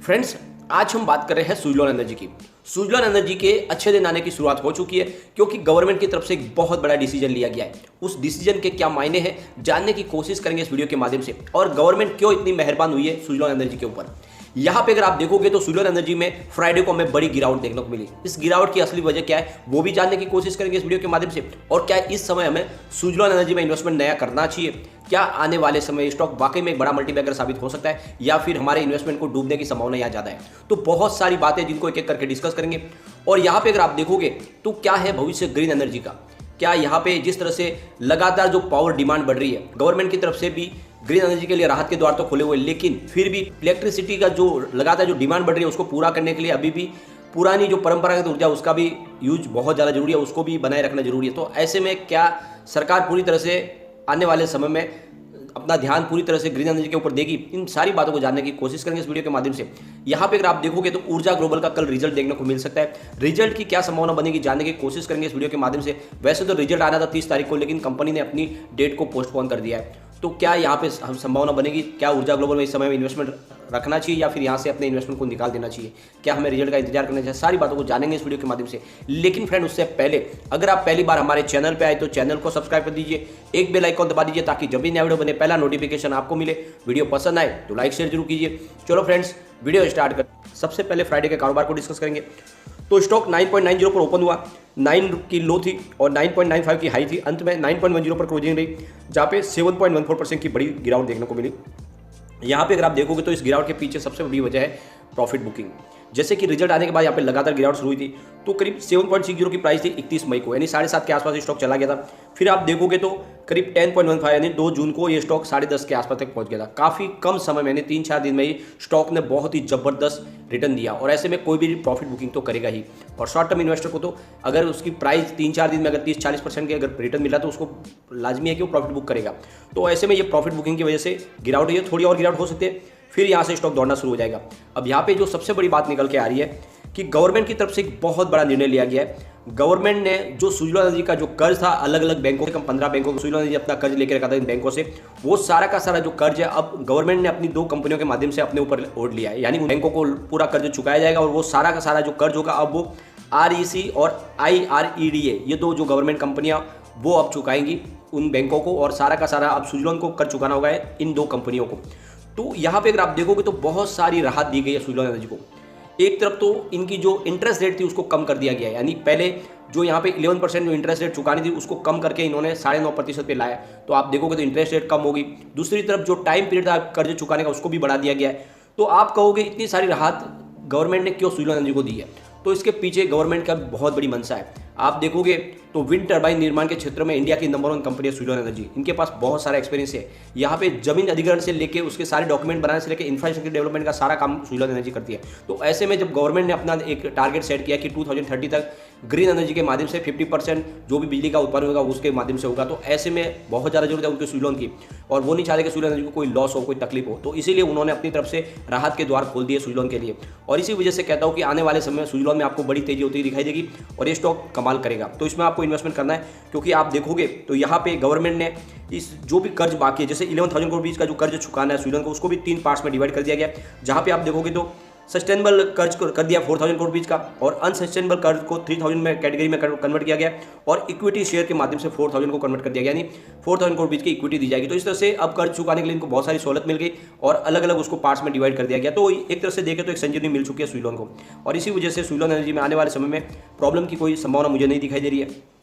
Friends, आज हम बात कर रहे हैं सुजलॉन एनर्जी की। सुजलॉन एनर्जी के अच्छे दिन आने की शुरुआत हो चुकी है क्योंकि गवर्नमेंट की तरफ से एक बहुत बड़ा डिसीजन लिया गया है। उस डिसीजन के क्या मायने हैं जानने की कोशिश करेंगे इस वीडियो के माध्यम से, और गवर्नमेंट क्यों इतनी मेहरबान हुई है सुजलॉन एनर्जी के ऊपर। यहाँ पे अगर आप देखोगे तो सुजलॉन एनर्जी में फ्राइडे को हमें बड़ी गिरावट देखने को मिली। इस गिरावट की असली वजह क्या है वो भी जानने की कोशिश करेंगे इस वीडियो के माध्यम से, और क्या इस समय हमें सुजलॉन एनर्जी में इन्वेस्टमेंट नया करना चाहिए, क्या आने वाले समय स्टॉक वाकई में एक बड़ा मल्टीबैगर साबित हो सकता है या फिर हमारे इन्वेस्टमेंट को डूबने की संभावना यहाँ ज़्यादा है। तो बहुत सारी बातें जिनको एक एक करके डिस्कस करेंगे। और यहाँ पे अगर आप देखोगे तो क्या है भविष्य ग्रीन एनर्जी का, क्या यहाँ पे जिस तरह से लगातार जो पावर डिमांड बढ़ रही है, गवर्नमेंट की तरफ से भी ग्रीन एनर्जी के लिए राहत के द्वार तो खुले हुए, लेकिन फिर भी इलेक्ट्रिसिटी का जो लगातार जो डिमांड बढ़ रही है उसको पूरा करने के लिए अभी भी पुरानी जो परंपरागत ऊर्जा उसका भी यूज बहुत ज़्यादा जरूरी है, उसको भी बनाए रखना जरूरी है। तो ऐसे में क्या सरकार पूरी तरह से आने वाले समय में अपना ध्यान पूरी तरह से ग्रीन एनर्जी के ऊपर देगी, इन सारी बातों को जानने की कोशिश करेंगे इस वीडियो के माध्यम से। यहाँ पे अगर आप देखोगे तो ऊर्जा ग्लोबल का कल रिजल्ट देखने को मिल सकता है। रिजल्ट की क्या संभावना बनेगी जानने की कोशिश करेंगे इस वीडियो के माध्यम से। वैसे तो रिजल्ट आना था 30 तारीख को, लेकिन कंपनी ने अपनी डेट को पोस्टपोन कर दिया है। तो क्या यहाँ पे संभावना बनेगी, क्या ऊर्जा ग्लोबल में इस समय में इन्वेस्टमेंट रखना चाहिए या फिर यहाँ से अपने इन्वेस्टमेंट को निकाल देना चाहिए, क्या हमें रिजल्ट का इंतजार करना चाहिए, सारी बातों को जानेंगे इस वीडियो के माध्यम से। लेकिन फ्रेंड उससे पहले अगर आप पहली बार हमारे चैनल पे आए तो चैनल को सब्सक्राइब कर दीजिए, एक बेल आइकन दबा दीजिए ताकि जब भी नया वीडियो बने पहला नोटिफिकेशन आपको मिले। वीडियो पसंद आए तो लाइक शेयर जरूर कीजिए। चलो फ्रेंड्स वीडियो स्टार्ट कर। सबसे पहले फ्राइडे के कारोबार को डिस्कस करेंगे। तो स्टॉक 9.90 पर ओपन हुआ, 9 की लो थी और 9.95 की हाई थी, अंत में 9.10 पर क्लोजिंग रही, जहाँ पे 7.14% की बड़ी गिरावट देखने को मिली। यहाँ पे अगर आप देखोगे तो इस गिरावट के पीछे सबसे बड़ी वजह है प्रॉफिट बुकिंग। जैसे कि रिजल्ट आने के बाद यहाँ पे लगातार गिरावट शुरू हुई थी, तो करीब 7.60 की प्राइस थी 31 मई को, यानी 7.5 के आसपास स्टॉक चला गया था। फिर आप देखोगे तो करीब 10.15 यानी 2 जून को ये स्टॉक 10.5 के आसपास तक पहुंच गया था। काफ़ी कम समय में 3-4 दिन में ही स्टॉक ने बहुत ही जबरदस्त रिटर्न दिया, और ऐसे में कोई भी प्रॉफिट बुकिंग तो करेगा ही। और शॉर्ट टर्म इन्वेस्टर को तो अगर उसकी प्राइस 3-4 दिन में अगर 30-40% के अगर रिटर्न मिला तो उसको लाजमी है कि वो प्रॉफिट बुक करेगा। तो ऐसे में ये प्रॉफिट बुकिंग की वजह से गिरावट हुई है, थोड़ी और गिरावट हो सकती है, फिर यहाँ से स्टॉक दौड़ना शुरू हो जाएगा। अब यहाँ पे जो सबसे बड़ी बात निकल के आ रही है कि गवर्नमेंट की तरफ से एक बहुत बड़ा निर्णय लिया गया है। गवर्नमेंट ने जो सुजलॉन एनर्जी का जो कर्ज था अलग अलग बैंकों से, कम 15 बैंकों को सुजलॉन एनर्जी अपना कर्ज लेकर रखा था इन बैंकों से, वो सारा का सारा जो कर्ज है अब गवर्नमेंट ने अपनी 2 कंपनियों के माध्यम से अपने ऊपर ओढ़ लिया है। यानी उन बैंकों को पूरा कर्ज चुकाया जाएगा और वो सारा का सारा जो कर्ज होगा अब वो REC और IREDA, ये 2 जो गवर्नमेंट कंपनियां वो अब चुकाएंगी उन बैंकों को, और सारा का सारा अब सुजलॉन को कर्ज चुकाना होगा इन 2 कंपनियों को। तो यहाँ पे अगर आप देखोगे तो बहुत सारी राहत दी गई है सुजलॉन एनर्जी को। एक तरफ तो इनकी जो इंटरेस्ट रेट थी उसको कम कर दिया गया है, यानी पहले जो यहाँ पे 11% जो इंटरेस्ट रेट चुकानी थी उसको कम करके इन्होंने 9.5% पे लाया। तो आप देखोगे तो इंटरेस्ट रेट कम होगी। दूसरी तरफ जो टाइम पीरियड था कर्ज चुकाने का उसको भी बढ़ा दिया गया है। तो आप कहोगे इतनी सारी राहत गवर्नमेंट ने क्यों सुजलॉन एनर्जी को दी है, तो इसके पीछे गवर्नमेंट का बहुत बड़ी मंशा है। आप देखोगे तो विंड टर्बाइन निर्माण के क्षेत्र में इंडिया की नंबर 1 कंपनी है सुजलॉन एनर्जी। इनके पास बहुत सारा एक्सपीरियंस है। यहाँ पे जमीन अधिग्रहण से लेके उसके सारे डॉक्यूमेंट बनाने से लेके इंफ्रास्ट्रक्चर डेवलपमेंट का सारा काम सुजलॉन एनर्जी करती है। तो ऐसे में जब गवर्नमेंट ने अपना एक टारगेट सेट किया कि 2030 तक ग्रीन एनर्जी के माध्यम से 50% जो भी बिजली का उत्पादन होगा उसके माध्यम से होगा, तो ऐसे में बहुत ज़्यादा जरूरत है उनके सुजलॉन की, और वो नहीं चाहते कि सुजलॉन एनर्जी को कोई लॉस हो, कोई तकलीफ हो। तो इसीलिए उन्होंने अपनी तरफ से राहत के द्वार खोल दिए सुजलॉन के लिए, और इसी वजह से कहता हूँ कि आने वाले समय में सुजलॉन में आपको बड़ी तेजी होती दिखाई देगी और ये स्टॉक कमाल करेगा। तो इसमें आपको इन्वेस्टमेंट करना है, क्योंकि आप देखोगे तो यहाँ पे गवर्नमेंट ने इस जो भी कर्ज बाकी है, जैसे 11,000 करोड़ रुपीज़ का जो कर्ज चुकाना है सुजलॉन को, उसको भी 3 पार्ट्स में डिवाइड कर दिया गया। जहाँ पे आप देखोगे तो सस्टेनेबल कर्ज कर दिया 4,000 करोड़ रुपीज़ का, और अनसस्टेनेबल कर्ज को 3,000 में कैटेगरी में कन्वर्ट किया गया, और इक्विटी शेयर के माध्यम से 4,000 को कन्वर्ट कर दिया गया, यानी 4,000 करोड़ रुपीज़ की इक्विटी दी जाएगी। तो इस तरह से अब कर्ज चुकाने के लिए इनको बहुत सारी सहूलत मिल गई और अलग अलग उसको पार्ट्स में डिवाइड कर दिया गया। तो एक तरह से देखें तो एक संजीवनी मिल चुकी है सुजलॉन को, और इसी वजह से सुजलॉन एनर्जी में आने वाले समय में प्रॉब्लम की कोई संभावना मुझे नहीं दिखाई दे रही है।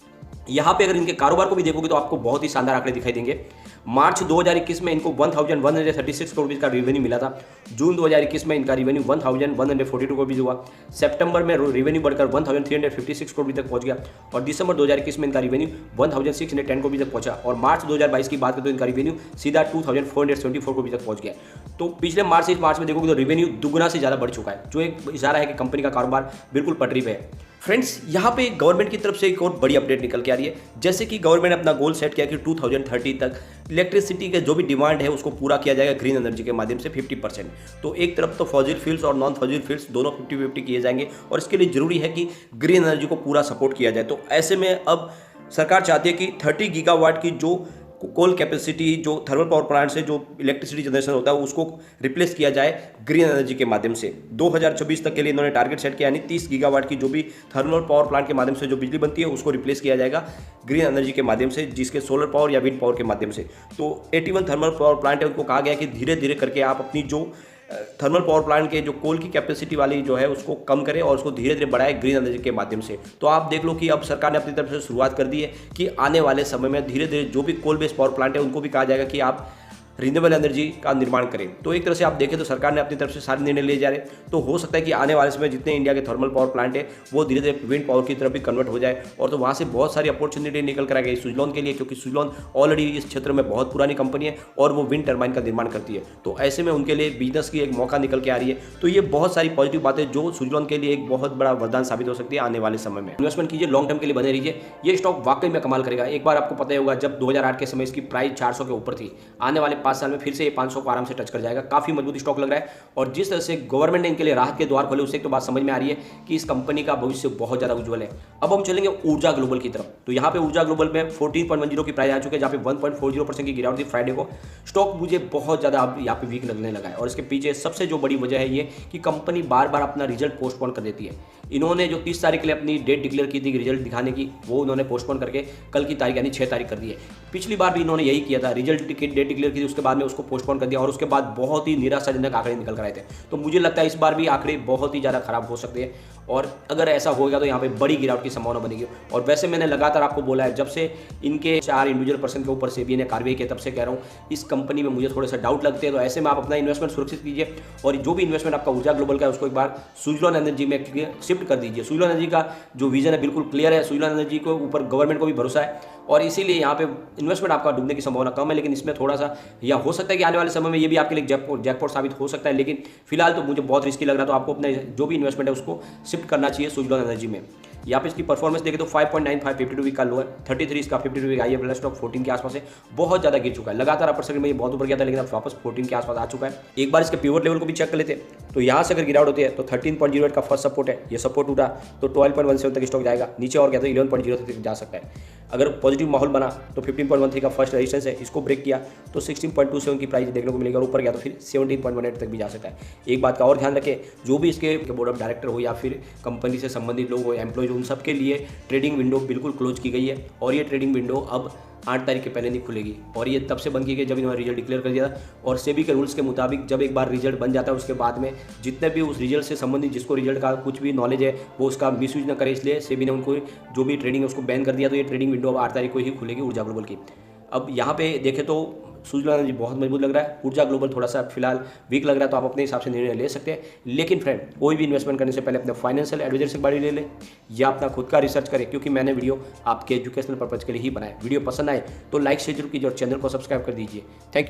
यहाँ पे अगर इनके कारोबार को भी देखोगे तो आपको बहुत ही शानदार आंकड़े दिखाई देंगे। मार्च 2021 में इनको 1136 करोड़ रुपीज़ का रेवेन्यू मिला था। जून 2021 में इनका रेवेन्यू 1142 करोड़ रुपीज़ हुआ। सितंबर में रेवेन्यू बढ़कर 1356 करोड़ रुपये तक पहुंच गया, और दिसंबर 2021 में इनका रेवेन्यू 1610 करोड़ रुपये तक पहुंचा, और मार्च 2022 की बात करें तो इनका रेवेन्यू सीधा 2474 करोड़ रुपये तक पहुंच गया। तो पिछले मार्च से इस मार्च में देखोगे तो रेवेन्यू दुगुना से ज़्यादा बढ़ चुका है, जो एक इशारा है कि कंपनी का कारोबार बिल्कुल पटरी पे है। फ्रेंड्स, यहाँ पे गवर्नमेंट की तरफ से एक और बड़ी अपडेट निकल के आ रही है। जैसे कि गवर्नमेंट ने अपना गोल सेट किया कि 2030 तक इलेक्ट्रिसिटी के जो भी डिमांड है उसको पूरा किया जाएगा ग्रीन एनर्जी के माध्यम से 50%। तो एक तरफ तो फॉसिल फ्यूल्स और नॉन फॉसिल फ्यूल्स दोनों 50-50 किए जाएंगे, और इसके लिए जरूरी है कि ग्रीन एनर्जी को पूरा सपोर्ट किया जाए। तो ऐसे में अब सरकार चाहती है कि 30 गीगावाट की जो कोल कैपेसिटी जो थर्मल पावर प्लांट से जो इलेक्ट्रिसिटी जनरेशन होता है उसको रिप्लेस किया जाए ग्रीन एनर्जी के माध्यम से। 2026 तक के लिए इन्होंने टारगेट सेट किया, यानी 30 गीगावाट की जो भी थर्मल पावर प्लांट के माध्यम से जो बिजली बनती है उसको रिप्लेस किया जाएगा ग्रीन एनर्जी के माध्यम से, जिसके सोलर पावर या विंड पावर के माध्यम से। तो 81 थर्मल पावर प्लांट है, उनको कहा गया कि धीरे धीरे करके आप अपनी जो थर्मल पावर प्लांट के जो कोल की कैपेसिटी वाली जो है उसको कम करें और उसको धीरे धीरे बढ़ाए ग्रीन एनर्जी के माध्यम से। तो आप देख लो कि अब सरकार ने अपनी तरफ से शुरुआत कर दी है कि आने वाले समय में धीरे धीरे जो भी कोल बेस्ड पावर प्लांट है उनको भी कहा जाएगा कि आप रिन्यूएबल एनर्जी का निर्माण करें। तो एक तरह से आप देखें तो सरकार ने अपनी तरफ से सारे निर्णय लिए जा रहे हैं। तो हो सकता है कि आने वाले समय जितने इंडिया के थर्मल पावर प्लांट है वो धीरे धीरे विंड पावर की तरफ भी कन्वर्ट हो जाए, और तो वहाँ से बहुत सारी अपॉर्चुनिटी निकल कर आ गई सुजलॉन के लिए, क्योंकि सुजलॉन ऑलरेडी इस क्षेत्र में बहुत पुरानी कंपनी है और वो विंड टर्बाइन का निर्माण करती है। तो ऐसे में उनके लिए बिजनेस की एक मौका निकल के आ रही है। तो ये बहुत सारी पॉजिटिव बातें जो सुजलॉन के लिए एक बहुत बड़ा वरदान साबित हो सकती है आने वाले समय में। इन्वेस्टमेंट कीजिए, लॉन्ग टर्म के लिए बने रहिए, ये स्टॉक वाकई में कमाल करेगा। एक बार आपको पता ही होगा जब 2008 के समय इसकी प्राइस 400 के ऊपर थी, आने वाले 5 साल में फिर से 500 को आराम से टच कर जाएगा। काफी मजबूत स्टॉक लग रहा है, और जिस तरह से गवर्नमेंट ने इनके लिए राहत के द्वार खोले उससे एक तो बात समझ में आ रही है कि इस कंपनी का भविष्य बहुत ज्यादा उज्जवल है। अब हम चलेंगे ऊर्जा ग्लोबल की तरफ। तो यहाँ पे ऊर्जा ग्लोबल में 14.10 की प्राइस आ चुकी है, जहाँ पे 1.40% की गिरावट थी फ्राइडे को। स्टॉक मुझे बहुत ज्यादा अब यहाँ पे वीक लगने लगा है, और इसके पीछे सबसे जो बड़ी वजह है ये कि कंपनी बार बार अपना रिजल्ट पोस्टपोन कर देती है। इन्होंने जो 30 तारीख के लिए अपनी डेट डिक्लेयर की थी रिजल्ट दिखाने की, वो उन्होंने पोस्टपोन करके कल की तारीख यानी 6 तारीख कर दी है। पिछली बार भी इन्होंने यही किया था, रिजल्ट की डेट डिक्लेयर की थी, उसके बाद में उसको पोस्टपोन कर दिया, और उसके बाद बहुत ही निराशाजनक आंकड़े निकल कर आए थे। तो मुझे लगता है इस बार भी आंकड़े बहुत ही ज़्यादा खराब हो सकते हैं, और अगर ऐसा होगा तो यहाँ पे बड़ी गिरावट की संभावना बनेगी। और वैसे मैंने लगातार आपको बोला है, जब से इनके 4 इंडिविजुअल पर्सन के ऊपर सेबी ने कार्रवाई की, तब से कह रहा हूँ इस कंपनी में मुझे थोड़े से डाउट लगते हैं। तो ऐसे में आप अपना इन्वेस्टमेंट सुरक्षित कीजिए, और जो भी इन्वेस्टमेंट आपका ऊर्जा ग्लोबल का है उसको एक बार सुजलॉन एनर्जी में शिफ्ट कर दीजिए। सुजलॉन एनर्जी का जो विजन है बिल्कुल क्लियर है, सुजलॉन एनर्जी को ऊपर गवर्नमेंट को भी भरोसा है, और इसीलिए यहाँ पे इन्वेस्टमेंट आपका डूबने की संभावना कम है। लेकिन इसमें थोड़ा सा या हो सकता है कि आने वाले समय में ये भी आपके लिए जैकपॉट साबित हो सकता है, लेकिन फिलहाल तो मुझे बहुत रिस्की लग रहा है। तो आपको अपने जो भी इन्वेस्टमेंट है उसको शिफ्ट करना चाहिए सुजलॉन एनर्जी में। यहाँ पे इसकी परफॉर्मेंस देखें तो 5.95 52 वीक का लो है, 33 इसका 52 वीक आई है, प्लस स्टॉक 14 के आसपास है, बहुत ज़्यादा गिर चुका है। लगातार अपर सेगमेंट में ये बहुत ऊपर गया था, लेकिन अब वापस 14 के आसपास आ चुका है। एक बार इसके पिवट लेवल को भी चेक कर लेते हैं, तो यहाँ से अगर गिरावट होती है तो 13.08 का फर्स्ट सपोर्ट है, ये सपोर्ट उठा तो 12.17 तक स्टॉक जाएगा, नीचे और गया तो 11.03 तक जा सकता है। अगर पॉजिटिव माहौल बना तो 15.13 का फर्स्ट रेजिस्टेंस है, इसको ब्रेक किया तो 16.27 की प्राइस देखने को मिलेगी, और ऊपर गया तो फिर 17.18 तक भी जा सकता है। एक बात का और ध्यान रखें, जो भी इसके बोर्ड ऑफ डायरेक्टर हो या फिर कंपनी से संबंधित लोग हो, एम्प्लॉयज, उन सबके लिए ट्रेडिंग विंडो बिल्कुल क्लोज की गई है, और ये ट्रेडिंग विंडो अब 8 तारीख के पहले नहीं खुलेगी, और ये तब से बंद की गई जब इन्होंने रिजल्ट डिक्लेयर कर दिया था। और सेबी के रूल्स के मुताबिक जब एक बार रिजल्ट बन जाता है उसके बाद में जितने भी उस रिजल्ट से संबंधित जिसको रिजल्ट का कुछ भी नॉलेज है वो उसका मिसयूज न करे, इसलिए सेबी ने उनको जो भी ट्रेडिंग है उसको बैन कर दिया। तो ये ट्रेडिंग विंडो अब 8 तारीख को ही खुलेगी ऊर्जा ग्लोबल की। अब यहाँ पे देखें तो सुजलॉन एनर्जी बहुत मजबूत लग रहा है, ऊर्जा ग्लोबल थोड़ा सा फिलहाल वीक लग रहा है, तो आप अपने हिसाब से निर्णय ले सकते हैं। लेकिन फ्रेंड, कोई भी इन्वेस्टमेंट करने से पहले अपने फाइनेंशियल एडवाइजर से बारी ले लें या अपना खुद का रिसर्च करें, क्योंकि मैंने वीडियो आपके एजुकेशनल पर्पज के लिए ही बनाया। वीडियो पसंद आए तो लाइक शेयर जरूर कीजिए और चैनल को सब्सक्राइब कर दीजिए। Thank you.